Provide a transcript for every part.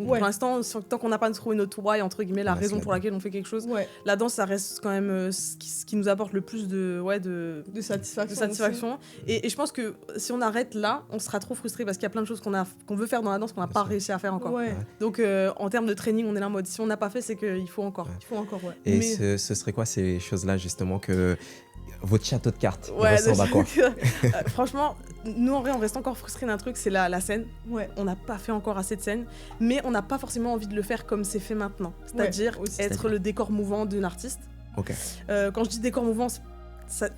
Donc pour l'instant, tant qu'on n'a pas trouvé notre why, entre guillemets, la raison pour laquelle on fait quelque chose, la danse, ça reste quand même ce qui nous apporte le plus de satisfaction. Et je pense que si on arrête là, on sera trop frustré parce qu'il y a plein de choses qu'on veut faire dans la danse qu'on n'a pas réussi à faire encore. Donc en termes de training, on est là en mode si on n'a pas fait, c'est qu'il faut encore. Et ce serait quoi ces choses-là justement que votre château de cartes ressemble à quoi? Franchement, nous en vrai on reste encore frustrés d'un truc, c'est la scène. On n'a pas fait encore assez de scènes, mais on n'a pas forcément envie de le faire comme c'est fait maintenant, c'est-à-dire être le décor mouvant d'un artiste. Quand je dis décor mouvant,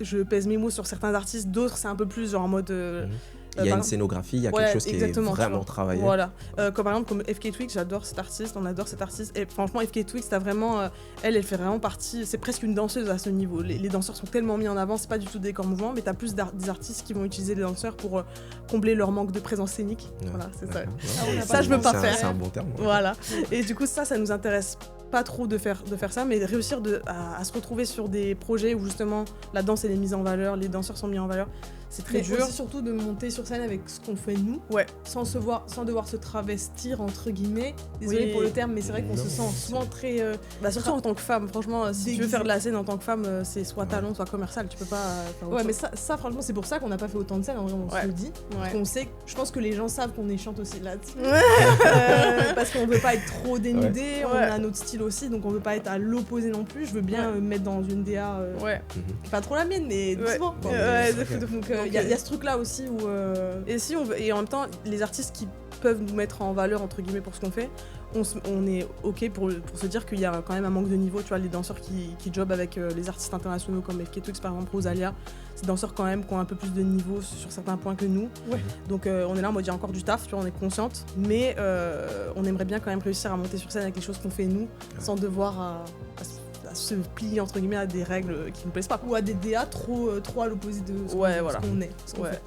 je pèse mes mots sur certains artistes, d'autres c'est un peu plus genre en mode il y a une scénographie, il y a quelque chose qui est vraiment travaillé. Voilà. Comme par exemple comme FK Twigs, j'adore cet artiste, on adore cet artiste. Et franchement, FK Twigs, t'as vraiment, elle fait vraiment partie, c'est presque une danseuse à ce niveau. Les danseurs sont tellement mis en avant, c'est pas du tout des décors mouvants, mais t'as plus des artistes qui vont utiliser les danseurs pour combler leur manque de présence scénique. Voilà, c'est ça. Ça, je veux pas faire. C'est un bon terme. Voilà. Et du coup, ça nous intéresse pas trop de faire ça, mais réussir à se retrouver sur des projets où justement la danse elle est mise en valeur, les danseurs sont mis en valeur. C'est très dur. Aussi surtout de monter sur scène avec ce qu'on fait nous, sans devoir se travestir entre guillemets. Désolée pour le terme, mais c'est vrai qu'on se sent souvent très. Surtout en tant que femme, franchement, si tu veux faire de la scène en tant que femme, c'est soit talent, soit commercial, tu peux pas. Mais ça, franchement, c'est pour ça qu'on n'a pas fait autant de scènes. En vrai, on se le dit. Qu'on sait. Je pense que les gens savent qu'on est chiante aussi là-dessus. Parce qu'on veut pas être trop dénudé, on a notre style aussi, donc on veut pas être à l'opposé non plus. Je veux bien me mettre dans une DA. Pas trop la mienne, mais doucement. Donc il y a ce truc là aussi où et en même temps les artistes qui peuvent nous mettre en valeur entre guillemets pour ce qu'on fait, on est ok pour se dire qu'il y a quand même un manque de niveau, tu vois, les danseurs qui jobent avec les artistes internationaux comme FK Twigs par exemple, Rosalia, c'est des danseurs quand même qui ont un peu plus de niveau sur certains points que nous. Donc on est là en mode il y a encore du taf, tu vois, on est consciente, mais on aimerait bien quand même réussir à monter sur scène avec les choses qu'on fait nous sans devoir à se plier entre guillemets à des règles qui nous plaisent pas, ou à des DA trop à l'opposé de ce qu'on est, ce qu'on fait.